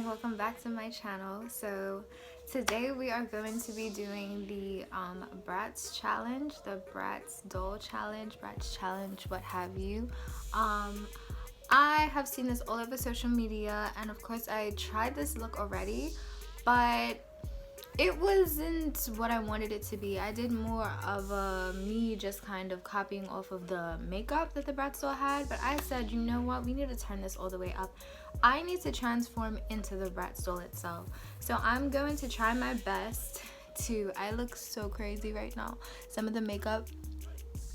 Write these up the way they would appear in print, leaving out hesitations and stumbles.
Welcome back to my channel. So today we are going to be doing the Bratz challenge, the Bratz doll challenge, Bratz challenge, what have you. I have seen this all over social media, and of course I tried this look already, but it wasn't what I wanted it to be. I did more of me just kind of copying off of the makeup that the Bratz doll had, but I said, you know what, we need to turn this all the way up. I need to transform into the Bratz doll itself. So I'm going to try my best to, I look so crazy right now. Some of the makeup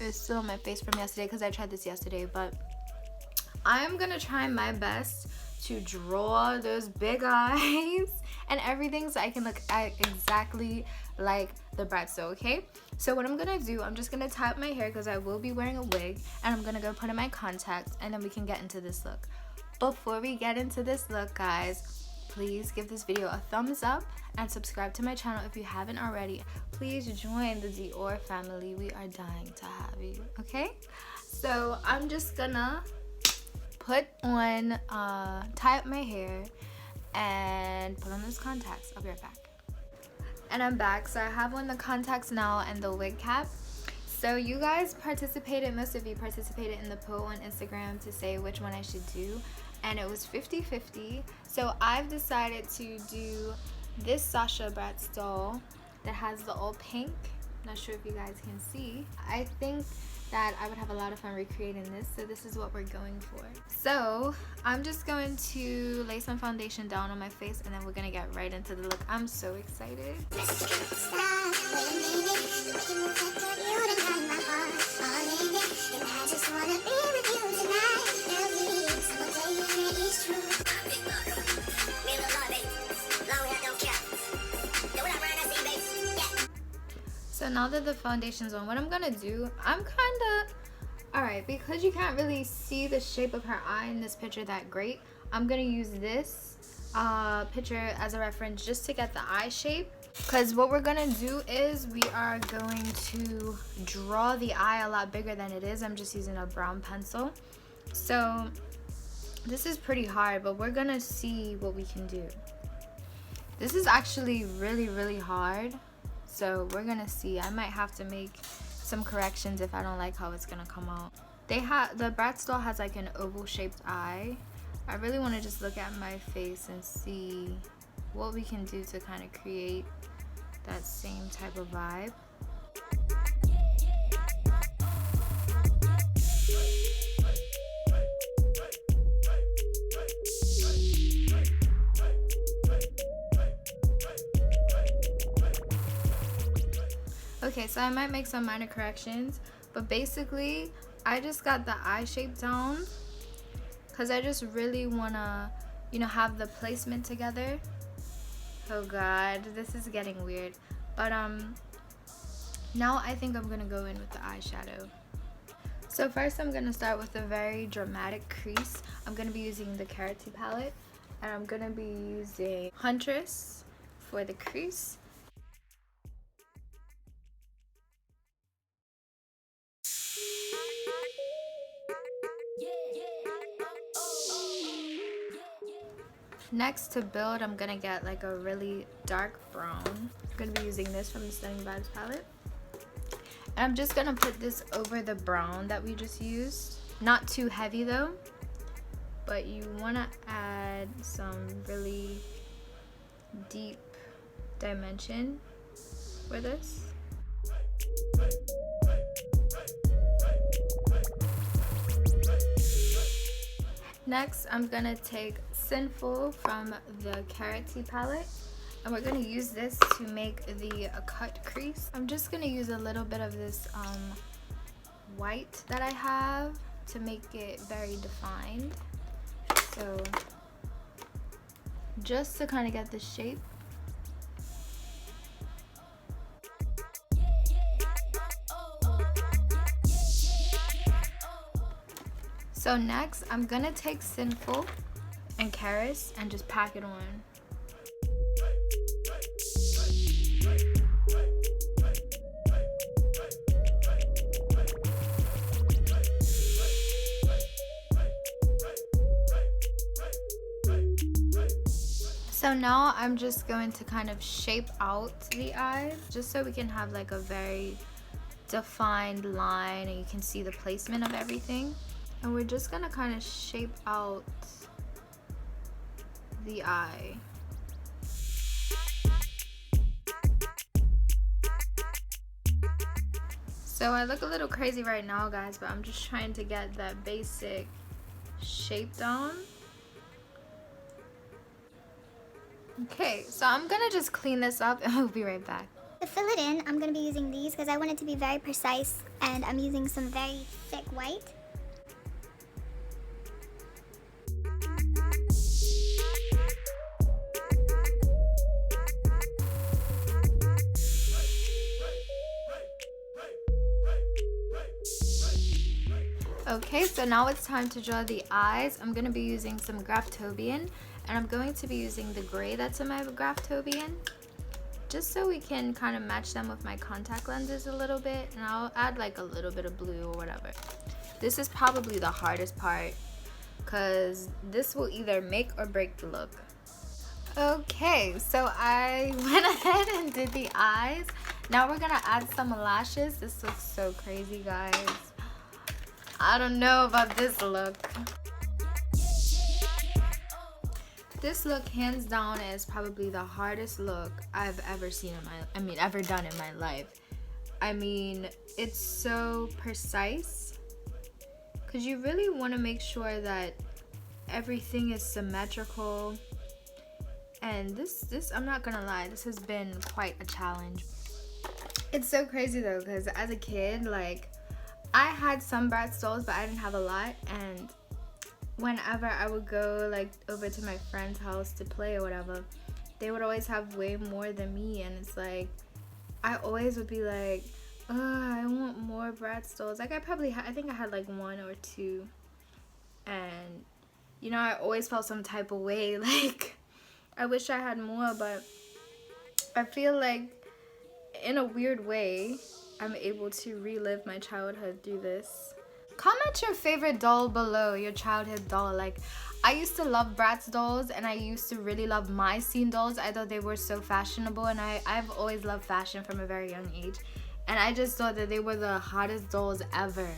is still on my face from yesterday because I tried this yesterday, but I'm gonna try my best to draw those big eyes and everything so I can look exactly like the Bratz doll, okay? So what I'm gonna do, I'm just gonna tie up my hair because I will be wearing a wig, and I'm gonna go put in my contacts, and then we can get into this look. Before we get into this look, guys, please give this video a thumbs up and subscribe to my channel if you haven't already. Please join the Dior family. We are dying to have you, okay? So I'm just gonna put on, tie up my hair and put on those contacts. I'll be right back. And I'm back. So I have on the contacts now and the wig cap. So you guys participated, most of you participated in the poll on Instagram to say which one I should do, and it was 50-50. So I've decided to do this Sasha Bratz doll that has the all pink. Not sure if you guys can see. I think that I would have a lot of fun recreating this, so this is what we're going for. So I'm just going to lay some foundation down on my face, and then we're gonna get right into the look. I'm so excited. So now that the foundation's on, what I'm gonna do, alright, because you can't really see the shape of her eye in this picture that great, I'm gonna use this picture as a reference just to get the eye shape. Because what we're gonna do is we are going to draw the eye a lot bigger than it is. I'm just using a brown pencil. So this is pretty hard, but we're gonna see what we can do. This is actually really hard. So we're gonna see. I might have to make some corrections if I don't like how it's gonna come out. The Bratz doll has like an oval shaped eye. I really want to just look at my face and see what we can do to kind of create that same type of vibe. Okay, so I might make some minor corrections, but basically I just got the eye shape down because I just really want to, you know, have the placement together. Oh god, this is getting weird. But now I think I'm going to go in with the eyeshadow. So first I'm going to start with a very dramatic crease. I'm going to be using the Crease palette, and I'm going to be using Huntress for the crease. Next, to build, I'm gonna get like a really dark brown. I'm gonna be using this from the Stunning Vibes palette. And I'm just gonna put this over the brown that we just used. Not too heavy though, but you wanna add some really deep dimension for this. Next, I'm gonna take Sinful from the Crease palette, and we're gonna use this to make the cut crease. I'm just gonna use a little bit of this white that I have to make it very defined. So just to kind of get the shape. So next, I'm gonna take Sinful and Crease and just pack it on. So now I'm just going to kind of shape out the eyes just so we can have like a very defined line and you can see the placement of everything. And we're just gonna kind of shape out the eye. So I look a little crazy right now, guys, but I'm just trying to get that basic shape down. Okay, so I'm gonna just clean this up and we'll be right back. To fill it in, I'm going to be using these because I want it to be very precise, and I'm using some very thick white. Okay, so now it's time to draw the eyes. I'm going to be using some Graftobian, and I'm going to be using the gray that's in my Graftobian, just so we can kind of match them with my contact lenses a little bit, and I'll add like a little bit of blue or whatever. This is probably the hardest part because this will either make or break the look. Okay, so I went ahead and did the eyes. Now we're gonna add some lashes. This looks so crazy, guys. I don't know about this look. This look, hands down, is probably the hardest look I've ever seen in my, ever done in my life. I mean, it's so precise because you really want to make sure that everything is symmetrical. And this, I'm not gonna lie, this has been quite a challenge. It's so crazy though, because as a kid, like, I had some Bratz dolls, but I didn't have a lot, and whenever I would go like over to my friend's house to play or whatever, they would always have way more than me, and it's like I always would be like, oh, I want more Bratz dolls. Like I think I had like one or two, and you know, I always felt some type of way, like I wish I had more, but I feel like in a weird way I'm able to relive my childhood through this. Comment your favorite doll below, your childhood doll. Like, I used to love Bratz dolls, and I used to really love my scene dolls. I thought they were so fashionable, and I've always loved fashion from a very young age, and I just thought that they were the hottest dolls ever.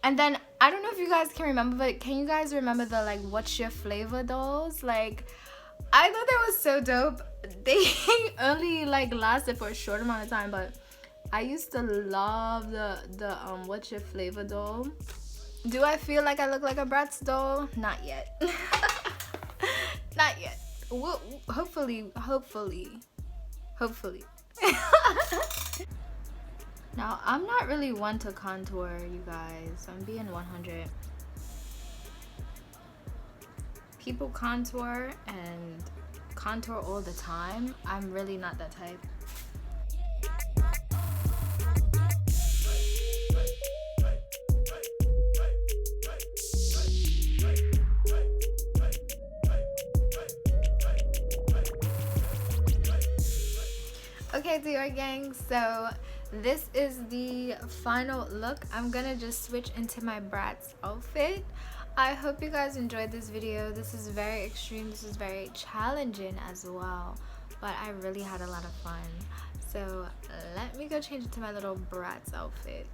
And then I don't know if you guys can remember, but can you guys remember the like what's your flavor dolls? Like, I thought that was so dope. They only like lasted for a short amount of time, but I used to love the what's your flavor doll. Do I feel like I look like a Bratz doll? Not yet. Not yet. Well, hopefully. Now, I'm not really one to contour, you guys. I'm being 100. People contour and contour all the time. I'm really not that type. Okay, Dior gang, so this is the final look. I'm gonna just switch into my Bratz outfit. I hope you guys enjoyed this video. This is very extreme, this is very challenging as well, but I really had a lot of fun. So let me go change into my little Bratz outfit.